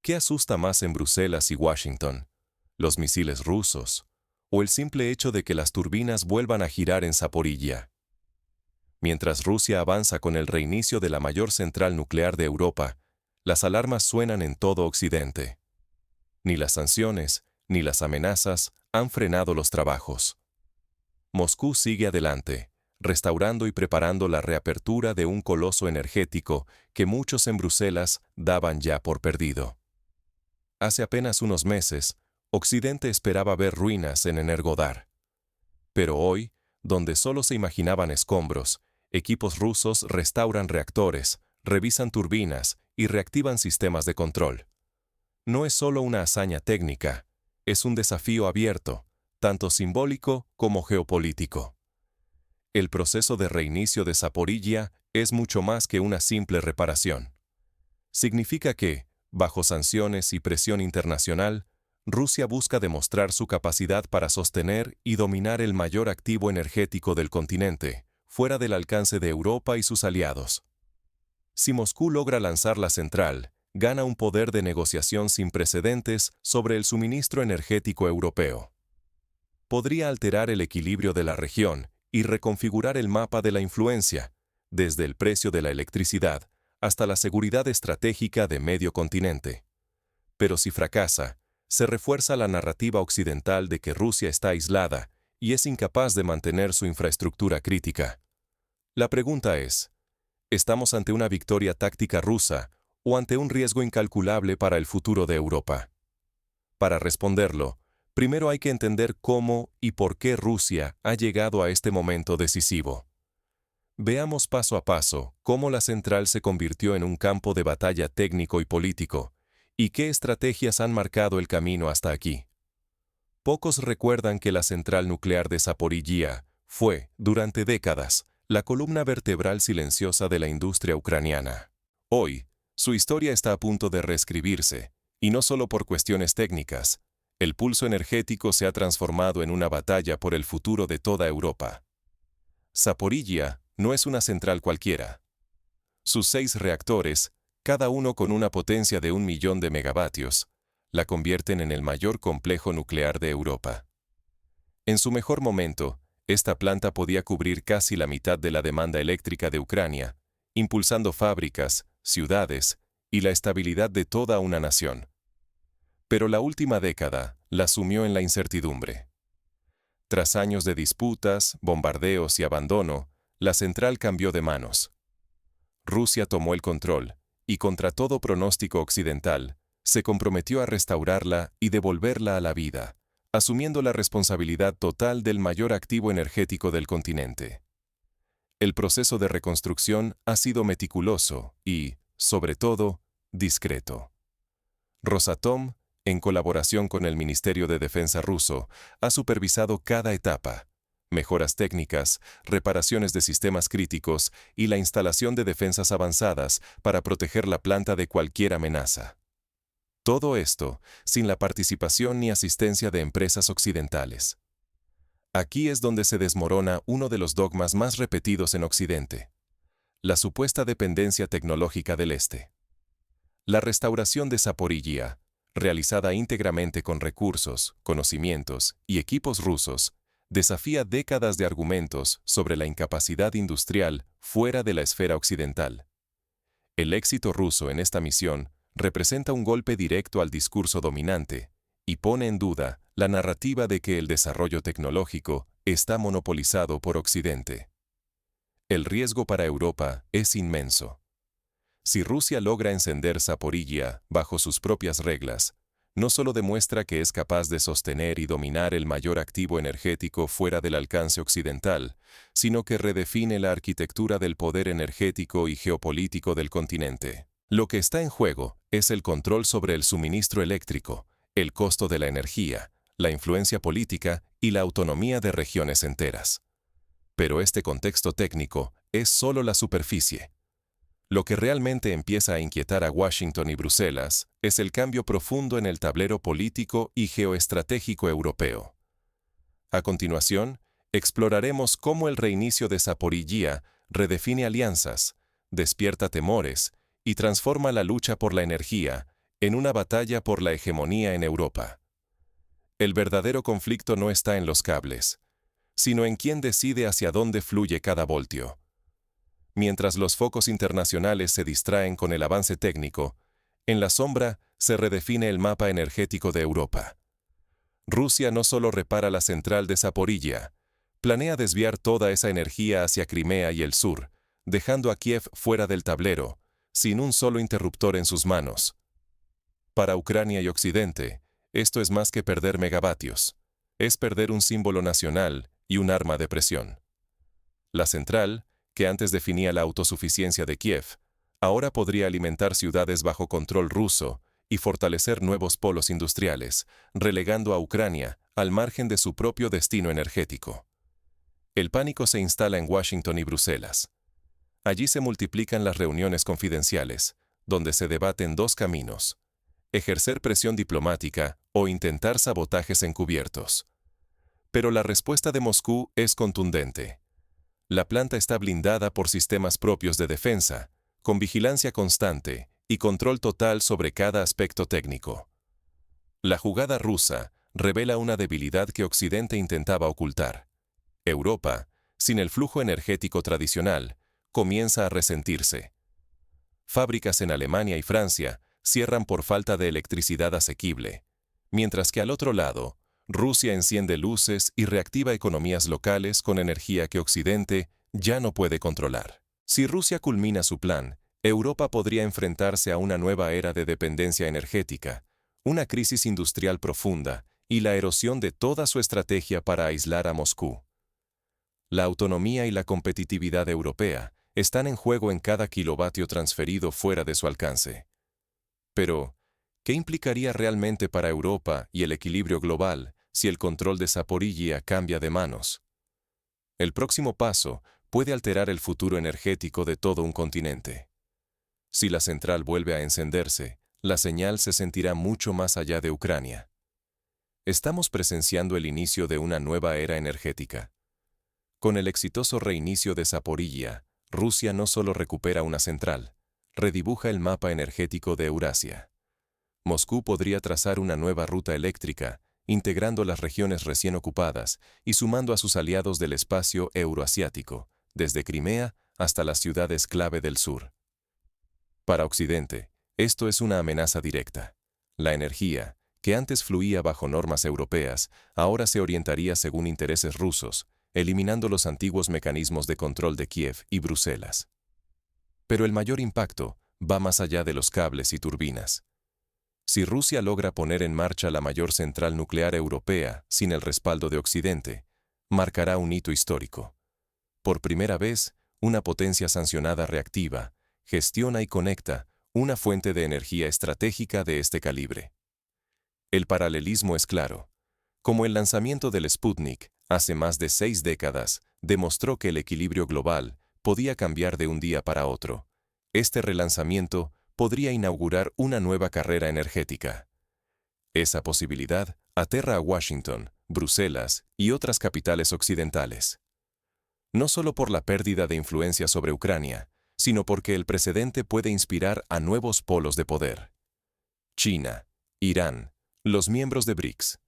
¿Qué asusta más en Bruselas y Washington? ¿Los misiles rusos? ¿O el simple hecho de que las turbinas vuelvan a girar en Zaporilla? Mientras Rusia avanza con el reinicio de la mayor central nuclear de Europa, las alarmas suenan en todo Occidente. Ni las sanciones, ni las amenazas han frenado los trabajos. Moscú sigue adelante, restaurando y preparando la reapertura de un coloso energético que muchos en Bruselas daban ya por perdido. Hace apenas unos meses, Occidente esperaba ver ruinas en Energodar. Pero hoy, donde solo se imaginaban escombros, equipos rusos restauran reactores, revisan turbinas y reactivan sistemas de control. No es solo una hazaña técnica, es un desafío abierto, tanto simbólico como geopolítico. El proceso de reinicio de Zaporilla es mucho más que una simple reparación. Significa que, bajo sanciones y presión internacional, Rusia busca demostrar su capacidad para sostener y dominar el mayor activo energético del continente, fuera del alcance de Europa y sus aliados. Si Moscú logra lanzar la central, gana un poder de negociación sin precedentes sobre el suministro energético europeo. Podría alterar el equilibrio de la región y reconfigurar el mapa de la influencia, desde el precio de la electricidad hasta la seguridad estratégica de medio continente. Pero si fracasa, se refuerza la narrativa occidental de que Rusia está aislada y es incapaz de mantener su infraestructura crítica. La pregunta es, ¿estamos ante una victoria táctica rusa o ante un riesgo incalculable para el futuro de Europa? Para responderlo, primero hay que entender cómo y por qué Rusia ha llegado a este momento decisivo. Veamos paso a paso cómo la central se convirtió en un campo de batalla técnico y político, y qué estrategias han marcado el camino hasta aquí. Pocos recuerdan que la central nuclear de Zaporilla fue, durante décadas, la columna vertebral silenciosa de la industria ucraniana. Hoy, su historia está a punto de reescribirse, y no solo por cuestiones técnicas. El pulso energético se ha transformado en una batalla por el futuro de toda Europa. Zaporilla no es una central cualquiera. Sus 6 reactores, cada uno con una potencia de 1.000.000 de megavatios, la convierten en el mayor complejo nuclear de Europa. En su mejor momento, esta planta podía cubrir casi la mitad de la demanda eléctrica de Ucrania, impulsando fábricas, ciudades y la estabilidad de toda una nación. Pero la última década la sumió en la incertidumbre. Tras años de disputas, bombardeos y abandono, la central cambió de manos. Rusia tomó el control, y contra todo pronóstico occidental, se comprometió a restaurarla y devolverla a la vida, asumiendo la responsabilidad total del mayor activo energético del continente. El proceso de reconstrucción ha sido meticuloso y, sobre todo, discreto. Rosatom, en colaboración con el Ministerio de Defensa ruso, ha supervisado cada etapa: mejoras técnicas, reparaciones de sistemas críticos y la instalación de defensas avanzadas para proteger la planta de cualquier amenaza. Todo esto sin la participación ni asistencia de empresas occidentales. Aquí es donde se desmorona uno de los dogmas más repetidos en Occidente: la supuesta dependencia tecnológica del Este. La restauración de Zaporilla, realizada íntegramente con recursos, conocimientos y equipos rusos, desafía décadas de argumentos sobre la incapacidad industrial fuera de la esfera occidental. El éxito ruso en esta misión representa un golpe directo al discurso dominante y pone en duda la narrativa de que el desarrollo tecnológico está monopolizado por Occidente. El riesgo para Europa es inmenso. Si Rusia logra encender Zaporilla bajo sus propias reglas, no solo demuestra que es capaz de sostener y dominar el mayor activo energético fuera del alcance occidental, sino que redefine la arquitectura del poder energético y geopolítico del continente. Lo que está en juego es el control sobre el suministro eléctrico, el costo de la energía, la influencia política y la autonomía de regiones enteras. Pero este contexto técnico es solo la superficie. Lo que realmente empieza a inquietar a Washington y Bruselas es el cambio profundo en el tablero político y geoestratégico europeo. A continuación, exploraremos cómo el reinicio de Zaporilla redefine alianzas, despierta temores y transforma la lucha por la energía en una batalla por la hegemonía en Europa. El verdadero conflicto no está en los cables, sino en quién decide hacia dónde fluye cada voltio. Mientras los focos internacionales se distraen con el avance técnico, en la sombra se redefine el mapa energético de Europa. Rusia no solo repara la central de Zaporilla, planea desviar toda esa energía hacia Crimea y el sur, dejando a Kiev fuera del tablero, sin un solo interruptor en sus manos. Para Ucrania y Occidente, esto es más que perder megavatios, es perder un símbolo nacional y un arma de presión. La central, que antes definía la autosuficiencia de Kiev, ahora podría alimentar ciudades bajo control ruso y fortalecer nuevos polos industriales, relegando a Ucrania al margen de su propio destino energético. El pánico se instala en Washington y Bruselas. Allí se multiplican las reuniones confidenciales, donde se debaten dos caminos: ejercer presión diplomática o intentar sabotajes encubiertos. Pero la respuesta de Moscú es contundente. La planta está blindada por sistemas propios de defensa, con vigilancia constante y control total sobre cada aspecto técnico. La jugada rusa revela una debilidad que Occidente intentaba ocultar. Europa, sin el flujo energético tradicional, comienza a resentirse. Fábricas en Alemania y Francia cierran por falta de electricidad asequible, mientras que al otro lado, Rusia enciende luces y reactiva economías locales con energía que Occidente ya no puede controlar. Si Rusia culmina su plan, Europa podría enfrentarse a una nueva era de dependencia energética, una crisis industrial profunda y la erosión de toda su estrategia para aislar a Moscú. La autonomía y la competitividad europea están en juego en cada kilovatio transferido fuera de su alcance. Pero, ¿qué implicaría realmente para Europa y el equilibrio global si el control de Zaporilla cambia de manos? El próximo paso puede alterar el futuro energético de todo un continente. Si la central vuelve a encenderse, la señal se sentirá mucho más allá de Ucrania. Estamos presenciando el inicio de una nueva era energética. Con el exitoso reinicio de Zaporilla, Rusia no solo recupera una central, redibuja el mapa energético de Eurasia. Moscú podría trazar una nueva ruta eléctrica, integrando las regiones recién ocupadas y sumando a sus aliados del espacio euroasiático, desde Crimea hasta las ciudades clave del sur. Para Occidente, esto es una amenaza directa. La energía, que antes fluía bajo normas europeas, ahora se orientaría según intereses rusos, eliminando los antiguos mecanismos de control de Kiev y Bruselas. Pero el mayor impacto va más allá de los cables y turbinas. Si Rusia logra poner en marcha la mayor central nuclear europea sin el respaldo de Occidente, marcará un hito histórico. Por primera vez, una potencia sancionada reactiva, gestiona y conecta una fuente de energía estratégica de este calibre. El paralelismo es claro. Como el lanzamiento del Sputnik, hace más de 6 décadas, demostró que el equilibrio global podía cambiar de un día para otro. Este relanzamiento podría inaugurar una nueva carrera energética. Esa posibilidad aterra a Washington, Bruselas y otras capitales occidentales. No solo por la pérdida de influencia sobre Ucrania, sino porque el precedente puede inspirar a nuevos polos de poder. China, Irán, los miembros de BRICS.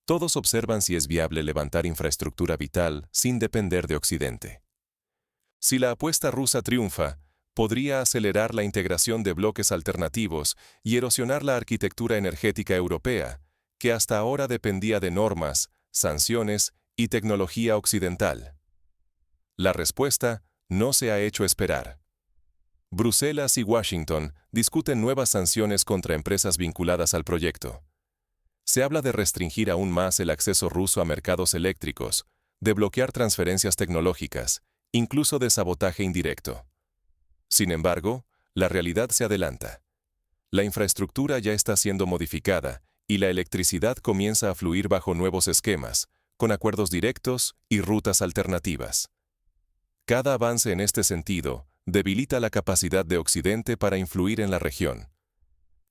Todos observan si es viable levantar infraestructura vital sin depender de Occidente. Si la apuesta rusa triunfa, podría acelerar la integración de bloques alternativos y erosionar la arquitectura energética europea, que hasta ahora dependía de normas, sanciones y tecnología occidental. La respuesta no se ha hecho esperar. Bruselas y Washington discuten nuevas sanciones contra empresas vinculadas al proyecto. Se habla de restringir aún más el acceso ruso a mercados eléctricos, de bloquear transferencias tecnológicas, incluso de sabotaje indirecto. Sin embargo, la realidad se adelanta. La infraestructura ya está siendo modificada y la electricidad comienza a fluir bajo nuevos esquemas, con acuerdos directos y rutas alternativas. Cada avance en este sentido debilita la capacidad de Occidente para influir en la región.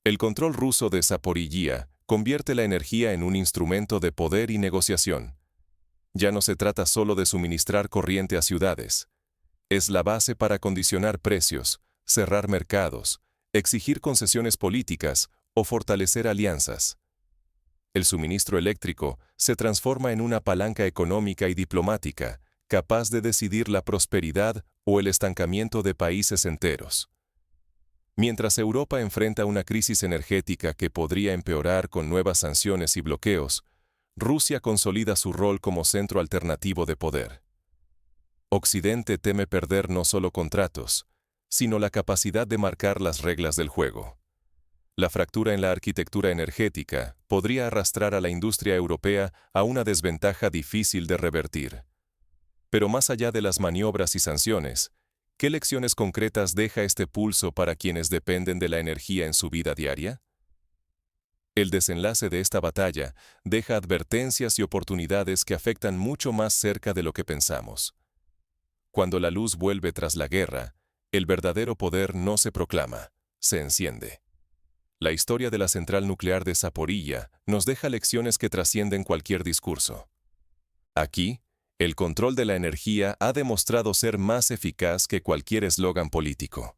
El control ruso de Zaporilla convierte la energía en un instrumento de poder y negociación. Ya no se trata solo de suministrar corriente a ciudades. Es la base para condicionar precios, cerrar mercados, exigir concesiones políticas o fortalecer alianzas. El suministro eléctrico se transforma en una palanca económica y diplomática, capaz de decidir la prosperidad o el estancamiento de países enteros. Mientras Europa enfrenta una crisis energética que podría empeorar con nuevas sanciones y bloqueos, Rusia consolida su rol como centro alternativo de poder. Occidente teme perder no solo contratos, sino la capacidad de marcar las reglas del juego. La fractura en la arquitectura energética podría arrastrar a la industria europea a una desventaja difícil de revertir. Pero más allá de las maniobras y sanciones, ¿qué lecciones concretas deja este pulso para quienes dependen de la energía en su vida diaria? El desenlace de esta batalla deja advertencias y oportunidades que afectan mucho más cerca de lo que pensamos. Cuando la luz vuelve tras la guerra, el verdadero poder no se proclama, se enciende. La historia de la central nuclear de Zaporilla nos deja lecciones que trascienden cualquier discurso. Aquí, el control de la energía ha demostrado ser más eficaz que cualquier eslogan político.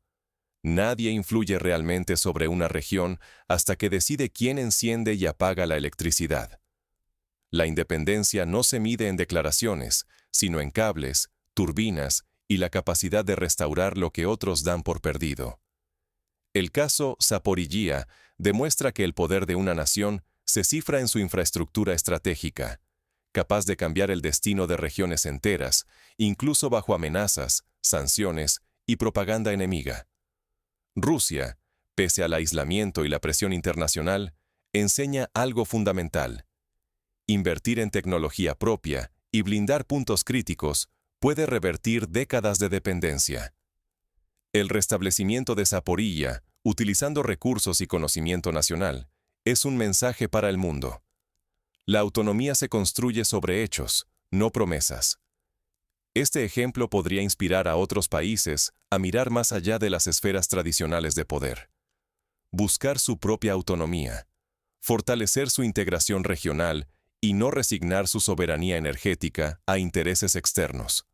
Nadie influye realmente sobre una región hasta que decide quién enciende y apaga la electricidad. La independencia no se mide en declaraciones, sino en cables, turbinas y la capacidad de restaurar lo que otros dan por perdido. El caso Zaporilla demuestra que el poder de una nación se cifra en su infraestructura estratégica, capaz de cambiar el destino de regiones enteras, incluso bajo amenazas, sanciones y propaganda enemiga. Rusia, pese al aislamiento y la presión internacional, enseña algo fundamental. Invertir en tecnología propia y blindar puntos críticos puede revertir décadas de dependencia. El restablecimiento de Zaporilla, utilizando recursos y conocimiento nacional, es un mensaje para el mundo. La autonomía se construye sobre hechos, no promesas. Este ejemplo podría inspirar a otros países a mirar más allá de las esferas tradicionales de poder. Buscar su propia autonomía, fortalecer su integración regional y no resignar su soberanía energética a intereses externos.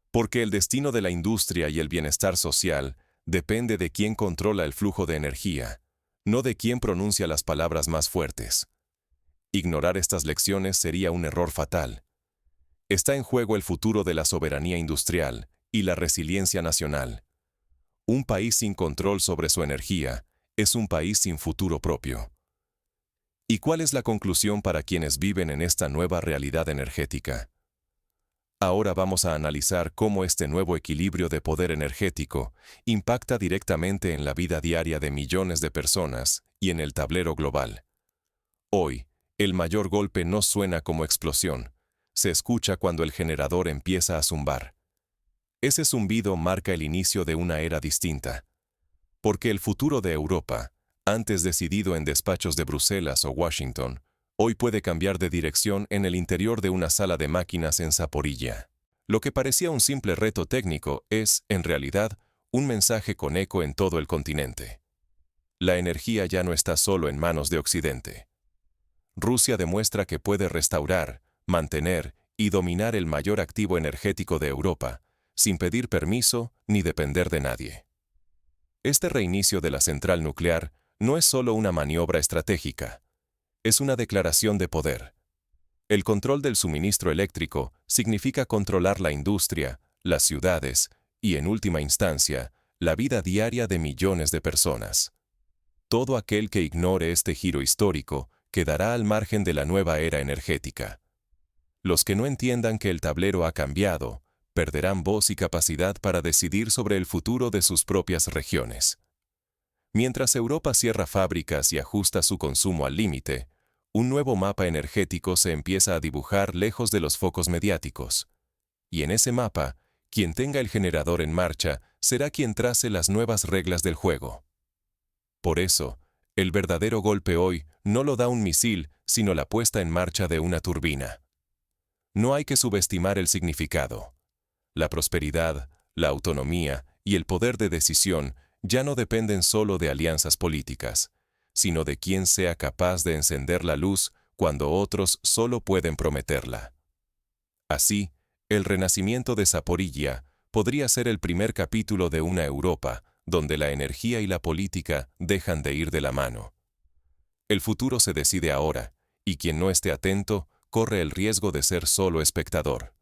Porque el destino de la industria y el bienestar social depende de quién controla el flujo de energía, no de quién pronuncia las palabras más fuertes. Ignorar estas lecciones sería un error fatal. Está en juego el futuro de la soberanía industrial y la resiliencia nacional. Un país sin control sobre su energía es un país sin futuro propio. ¿Y cuál es la conclusión para quienes viven en esta nueva realidad energética? Ahora vamos a analizar cómo este nuevo equilibrio de poder energético impacta directamente en la vida diaria de millones de personas y en el tablero global. Hoy, el mayor golpe no suena como explosión, se escucha cuando el generador empieza a zumbar. Ese zumbido marca el inicio de una era distinta. Porque el futuro de Europa, antes decidido en despachos de Bruselas o Washington, hoy puede cambiar de dirección en el interior de una sala de máquinas en Zaporilla. Lo que parecía un simple reto técnico es, en realidad, un mensaje con eco en todo el continente. La energía ya no está solo en manos de Occidente. Rusia demuestra que puede restaurar, mantener y dominar el mayor activo energético de Europa, sin pedir permiso ni depender de nadie. Este reinicio de la central nuclear no es solo una maniobra estratégica, es una declaración de poder. El control del suministro eléctrico significa controlar la industria, las ciudades y, en última instancia, la vida diaria de millones de personas. Todo aquel que ignore este giro histórico quedará al margen de la nueva era energética. Los que no entiendan que el tablero ha cambiado, perderán voz y capacidad para decidir sobre el futuro de sus propias regiones. Mientras Europa cierra fábricas y ajusta su consumo al límite, un nuevo mapa energético se empieza a dibujar lejos de los focos mediáticos. Y en ese mapa, quien tenga el generador en marcha será quien trace las nuevas reglas del juego. Por eso, el verdadero golpe hoy no lo da un misil, sino la puesta en marcha de una turbina. No hay que subestimar el significado. La prosperidad, la autonomía y el poder de decisión ya no dependen solo de alianzas políticas, sino de quien sea capaz de encender la luz cuando otros solo pueden prometerla. Así, el renacimiento de Zaporilla podría ser el primer capítulo de una Europa donde la energía y la política dejan de ir de la mano, El futuro se decide ahora, y quien no esté atento corre el riesgo de ser solo espectador.